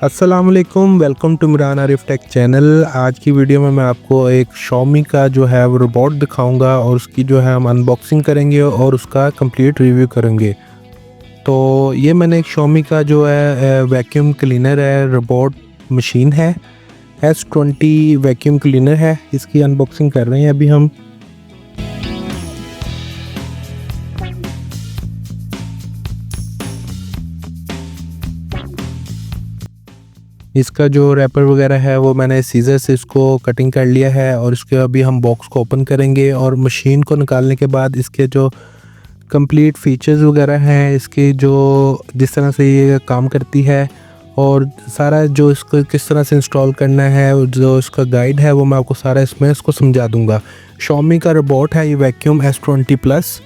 अस्सलाम वालेकुम, welcome to Imran Arif tech channel. आज की वीडियो में मैं आपको एक Xiaomi का जो है वो रोबोट दिखाऊंगा और उसकी जो है हम अनबॉक्सिंग करेंगे और उसका कंप्लीट रिव्यू करेंगे। तो ये मैंने एक Xiaomi का जो है वैक्यूम क्लीनर है, रोबोट मशीन है, S20 वैक्यूम क्लीनर है। इसकी अनबॉक्सिंग कर रहे हैं अभी हम। इसका जो रैपर वगैरह है वो मैंने सीजर से इसको कटिंग कर लिया है और इसके अभी हम बॉक्स को ओपन करेंगे और मशीन को निकालने के बाद इसके जो कंप्लीट फीचर्स वगैरह हैं, इसके जो जिस तरह से ये काम करती है और सारा जो इसको किस तरह से इंस्टॉल करना है, जो इसका गाइड है वो मैं आपको सारा इसमें इसको समझा दूंगा। Xiaomi का रोबोट है ये वैक्यूम S20 प्लस।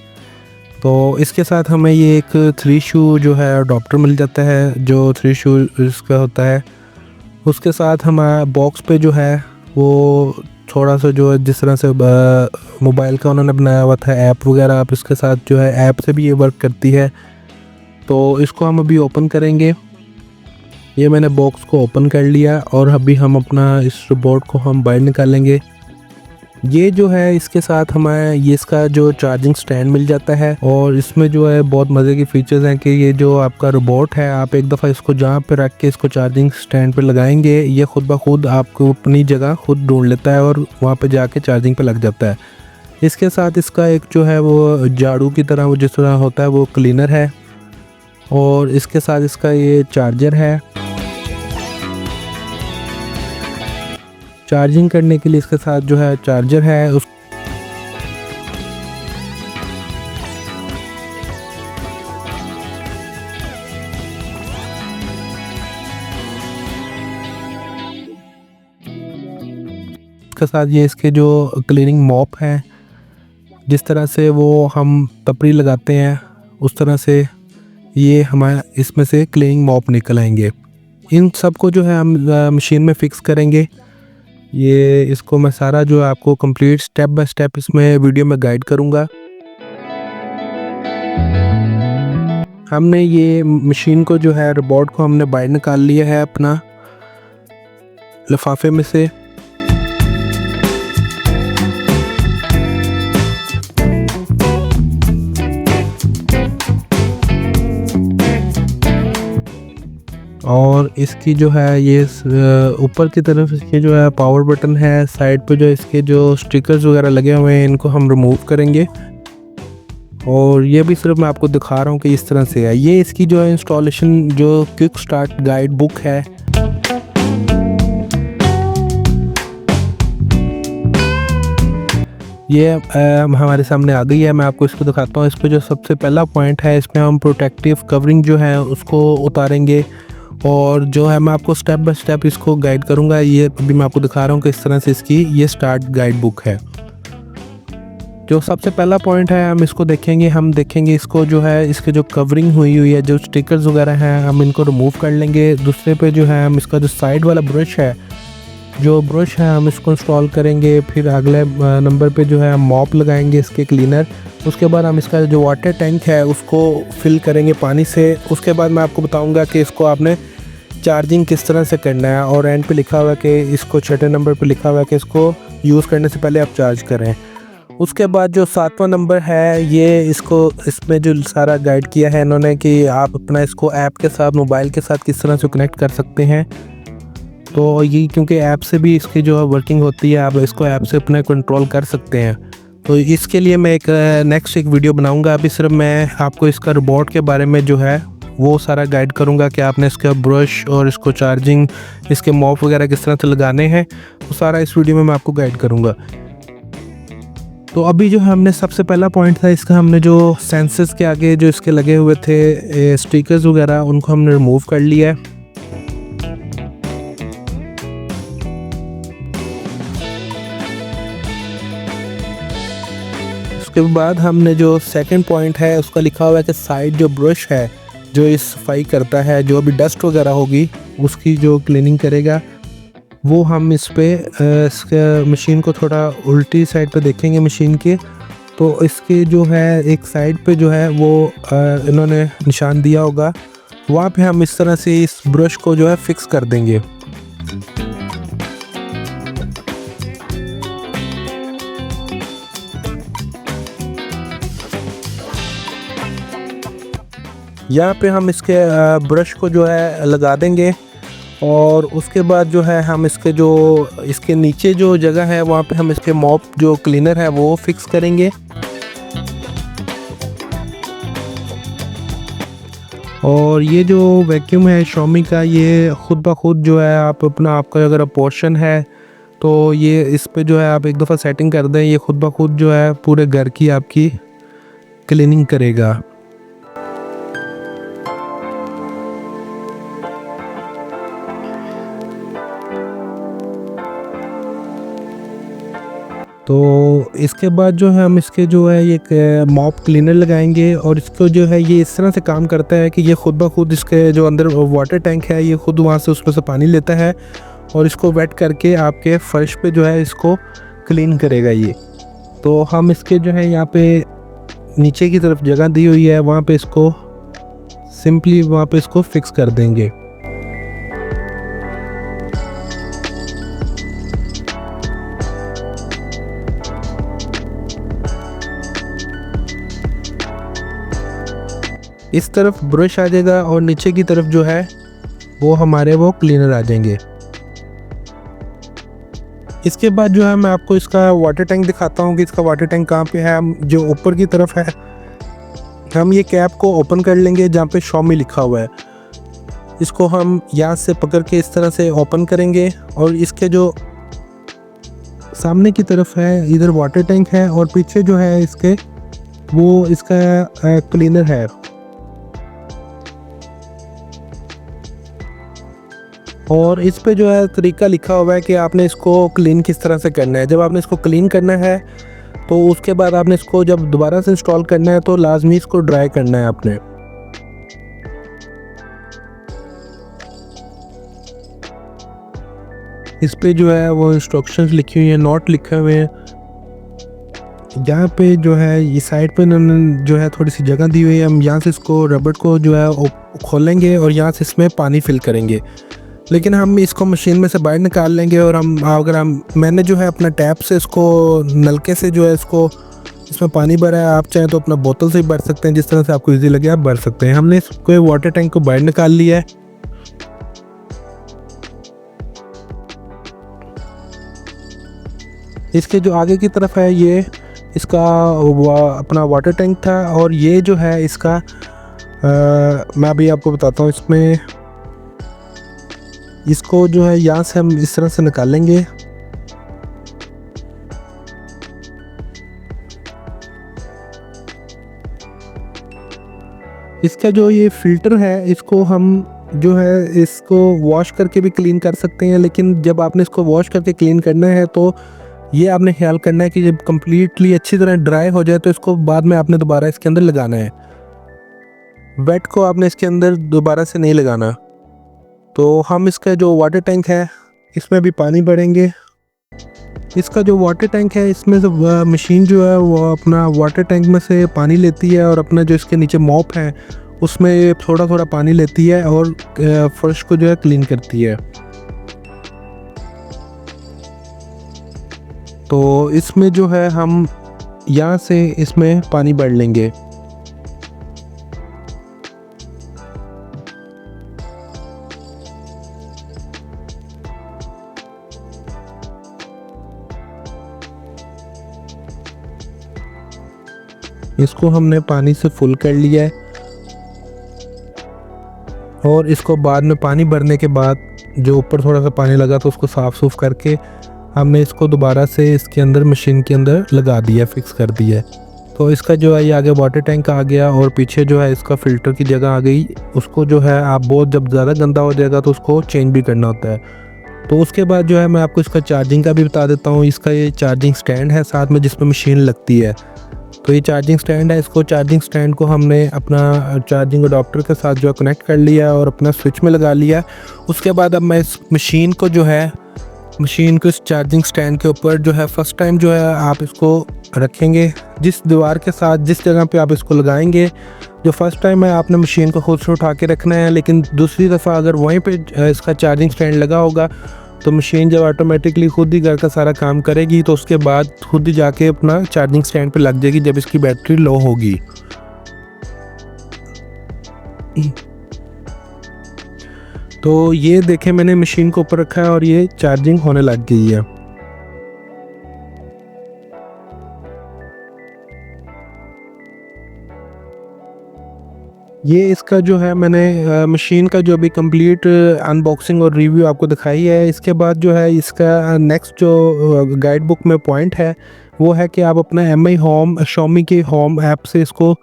तो इसके साथ हमें ये एक 3 शू जो है अडॉप्टर मिल जाता है, जो 3 शू इसका होता है। उसके साथ हमारा बॉक्स पे जो है वो थोड़ा सा जो है जिस तरह से मोबाइल का उन्होंने बनाया हुआ था ऐप वगैरह, आप इसके साथ जो है ऐप से भी ये वर्क करती है। तो इसको हम अभी ओपन करेंगे। ये मैंने बॉक्स को ओपन कर लिया और अभी हम अपना इस रोबोट को हम बाहर निकालेंगे। ये जो है इसके साथ हमें ये इसका जो चार्जिंग स्टैंड मिल जाता है और इसमें जो है बहुत मज़े की फ़ीचर्स हैं कि ये जो आपका रोबोट है, आप एक दफ़ा इसको जहाँ पे रख के इसको चार्जिंग स्टैंड पे लगाएंगे, ये खुद ब खुद आपको अपनी जगह खुद ढूंढ लेता है और वहाँ पे जाके चार्जिंग पे लग जाता है। इसके साथ इसका एक जो है वो झाड़ू की तरह वो जिस तरह होता है वो क्लीनर है और इसके साथ इसका ये चार्जर है। चार्जिंग करने के लिए इसके साथ जो है चार्जर है। उसके साथ ये इसके जो क्लीनिंग मॉप है, जिस तरह से वो हम टपरी लगाते हैं उस तरह से ये हमारा इसमें से क्लीनिंग मॉप निकल आएंगे। इन सब को जो है हम मशीन में फ़िक्स करेंगे। ये इसको मैं सारा जो आपको कंप्लीट स्टेप बाय स्टेप इसमें वीडियो में गाइड करूँगा। हमने ये मशीन को जो है रोबोट को हमने बाहर निकाल लिया है अपना लिफाफे में से। और इसकी जो है ये ऊपर की तरफ इसके जो है पावर बटन है, साइड पे जो इसके जो स्टिकर्स वगैरह लगे हुए हैं इनको हम रिमूव करेंगे। और ये भी सिर्फ मैं आपको दिखा रहा हूँ कि इस तरह से है। ये इसकी जो है इंस्टॉलेशन जो क्विक स्टार्ट गाइड बुक है। ये हमारे सामने आ गई है। मैं आपको इसको दिखाता हूँ। इस पर जो सबसे पहला पॉइंट है, इसमें हम प्रोटेक्टिव कवरिंग जो है उसको उतारेंगे और जो है मैं आपको स्टेप बाय स्टेप इसको गाइड करूंगा। ये अभी मैं आपको दिखा रहा हूँ कि इस तरह से इसकी ये स्टार्ट गाइड बुक है। जो सबसे पहला पॉइंट है हम इसको देखेंगे। हम देखेंगे इसको जो है इसके जो कवरिंग हुई है, जो स्टिकर्स वगैरह हैं, हम इनको रिमूव कर लेंगे। दूसरे पे जो है हम इसका जो साइड वाला ब्रश है, जो ब्रश है हम इसको इंस्टॉल करेंगे। फिर अगले नंबर पे जो है हम मॉप लगाएंगे इसके क्लीनर। उसके बाद हम इसका जो वाटर टैंक है उसको फिल करेंगे पानी से। उसके बाद मैं आपको बताऊंगा कि इसको आपने चार्जिंग किस तरह से करना है और एंड पे लिखा हुआ है कि इसको 6 नंबर पे लिखा हुआ है कि इसको यूज़ करने से पहले आप चार्ज करें। उसके बाद जो 7वां नंबर है, ये इसको इसमें जो सारा गाइड किया है इन्होंने कि आप अपना इसको ऐप के साथ, मोबाइल के साथ किस तरह से कनेक्ट कर सकते हैं। तो ये क्योंकि ऐप से भी इसकी जो वर्किंग होती है, आप इसको ऐप से अपना कंट्रोल कर सकते हैं। तो इसके लिए मैं एक नेक्स्ट एक वीडियो बनाऊंगा। अभी सिर्फ मैं आपको इसका रोबोट के बारे में जो है वो सारा गाइड करूंगा कि आपने इसका ब्रश और इसको चार्जिंग, इसके मॉप वगैरह किस तरह से लगाने हैं, वो सारा इस वीडियो में मैं आपको गाइड करूंगा। तो अभी जो हमने सबसे पहला पॉइंट था इसका, हमने जो सेंसर्स के आगे जो इसके लगे हुए थे स्टिकर्स वगैरह, उनको हमने रिमूव कर लिया है। उसके बाद हमने जो सेकंड पॉइंट है उसका लिखा हुआ है कि साइड जो ब्रश है जो इस सफाई करता है, जो भी डस्ट वगैरह होगी उसकी जो क्लीनिंग करेगा, वो हम इस पे इसके मशीन को थोड़ा उल्टी साइड पे देखेंगे मशीन के, तो इसके जो है एक साइड पे जो है वो इन्होंने निशान दिया होगा, वहाँ पे हम इस तरह से इस ब्रश को जो है फिक्स कर देंगे। यहाँ पे हम इसके ब्रश को जो है लगा देंगे और उसके बाद जो है हम इसके नीचे जो जगह है वहाँ पे हम इसके मॉप जो क्लीनर है वो फिक्स करेंगे। और ये जो वैक्यूम है Xiaomi का, ये ख़ुद ब खुद जो है आपका अगर पोर्शन है तो ये इस पे जो है आप एक दफ़ा सेटिंग कर दें, ये ख़ुद ब खुद जो है पूरे घर की आपकी क्लीनिंग करेगा। तो इसके बाद जो है हम इसके जो है एक मॉप क्लीनर लगाएंगे और इसको जो है ये इस तरह से काम करता है कि ये ख़ुद ब खुद इसके जो अंदर वाटर टैंक है ये ख़ुद वहाँ से उसमें से पानी लेता है और इसको वेट करके आपके फर्श पे जो है इसको क्लीन करेगा ये। तो हम इसके जो है यहाँ पे नीचे की तरफ जगह दी हुई है, वहाँ पे इसको सिंपली वहाँ पे इसको फिक्स कर देंगे। इस तरफ ब्रश आ जाएगा और नीचे की तरफ जो है वो हमारे वो क्लीनर आ जाएंगे। इसके बाद जो है मैं आपको इसका वाटर टैंक दिखाता हूँ कि इसका वाटर टैंक कहाँ पे है। हम जो ऊपर की तरफ है, हम ये कैप को ओपन कर लेंगे जहाँ पे Xiaomi लिखा हुआ है, इसको हम यहाँ से पकड़ के इस तरह से ओपन करेंगे और इसके जो सामने की तरफ है इधर वाटर टैंक है और पीछे जो है इसके वो इसका क्लीनर है। और इस पे जो है तरीका लिखा हुआ है कि आपने इसको क्लीन किस तरह से करना है। जब आपने इसको क्लीन करना है तो उसके बाद आपने इसको जब दोबारा से इंस्टॉल करना है तो लाजमी इसको ड्राई करना है आपने। इस पे जो है वो इंस्ट्रक्शंस लिखी हुई हैं, नोट लिखे हुए हैं। यहाँ पे जो है ये साइड पे इन्होंने जो है थोड़ी सी जगह दी हुई है, हम यहाँ से इसको रबड़ को जो है खोलेंगे और यहाँ से इसमें पानी फिल करेंगे। लेकिन हम इसको मशीन में से बाहर निकाल लेंगे और मैंने जो है अपना टैप से इसको नलके से जो है इसमें पानी भरा है। आप चाहें तो अपना बोतल से भी भर सकते हैं, जिस तरह से आपको इजी लगे आप भर सकते हैं। हमने इसको वाटर टैंक को बाहर निकाल लिया है। इसके जो आगे की तरफ है ये इसका अपना वाटर टैंक था और ये जो है इसका मैं अभी आपको बताता हूँ। इसको जो है यहाँ से हम इस तरह से निकालेंगे। इसका जो ये फ़िल्टर है इसको हम जो है इसको वॉश करके भी क्लीन कर सकते हैं, लेकिन जब आपने इसको वॉश करके क्लीन करना है तो ये आपने ख्याल करना है कि जब कम्प्लीटली अच्छी तरह ड्राई हो जाए तो इसको बाद में आपने दोबारा इसके अंदर लगाना है। वेट को आपने इसके अंदर दोबारा से नहीं लगाना। तो हम इसका जो वाटर टैंक है इसमें भी पानी भरेंगे। इसका जो वाटर टैंक है इसमें से मशीन जो है वो अपना वाटर टैंक में से पानी लेती है और अपना जो इसके नीचे मॉप है उसमें थोड़ा थोड़ा पानी लेती है और फर्श को जो है क्लीन करती है। तो इसमें जो है हम यहाँ से इसमें पानी भर लेंगे। इसको हमने पानी से फुल कर लिया है और इसको बाद में पानी भरने के बाद जो ऊपर थोड़ा सा पानी लगा तो उसको साफ़ सूफ करके हमने इसको दोबारा से इसके अंदर मशीन के अंदर लगा दिया, फिक्स कर दिया। तो इसका जो है ये आगे वाटर टैंक आ गया और पीछे जो है इसका फ़िल्टर की जगह आ गई। उसको जो है आप बहुत जब ज़्यादा गंदा हो जाएगा तो उसको चेंज भी करना होता है। तो उसके बाद जो है मैं आपको इसका चार्जिंग का भी बता देता हूँ। इसका ये चार्जिंग स्टैंड है साथ में जिसमें मशीन लगती है। तो ये चार्जिंग स्टैंड है, इसको चार्जिंग स्टैंड को हमने अपना चार्जिंग अडॉप्टर के साथ जो है कनेक्ट कर लिया और अपना स्विच में लगा लिया। उसके बाद अब मैं इस मशीन को जो है मशीन को इस चार्जिंग स्टैंड के ऊपर जो है फर्स्ट टाइम जो है आप इसको रखेंगे जिस दीवार के साथ जिस जगह पे आप इसको लगाएंगे। जो फर्स्ट टाइम है आपने मशीन को खुद से उठा के रखना है, लेकिन दूसरी दफ़ा अगर वहीं पे इसका चार्जिंग स्टैंड लगा होगा तो मशीन जब ऑटोमेटिकली खुद ही घर का सारा काम करेगी तो उसके बाद खुद ही जाके अपना चार्जिंग स्टैंड पे लग जाएगी जब इसकी बैटरी लो होगी। तो ये देखें मैंने मशीन को ऊपर रखा है और ये चार्जिंग होने लग गई है। ये इसका जो है मैंने मशीन का जो अभी कंप्लीट अनबॉक्सिंग और रिव्यू आपको दिखाई है। इसके बाद जो है इसका नेक्स्ट जो गाइड बुक में पॉइंट है वो है कि आप अपना MI होम Xiaomi के होम ऐप से इसको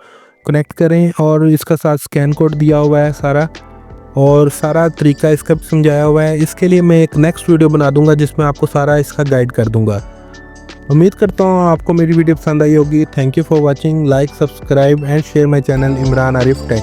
कनेक्ट करें और इसका साथ स्कैन कोड दिया हुआ है सारा और सारा तरीका इसका भी समझाया हुआ है। इसके लिए मैं एक नेक्स्ट वीडियो बना दूंगा जिसमें आपको सारा इसका गाइड कर दूंगा। उम्मीद करता हूँ आपको मेरी वीडियो पसंद आई होगी। Thank you for watching. Like, subscribe and share my channel Imran Arif take.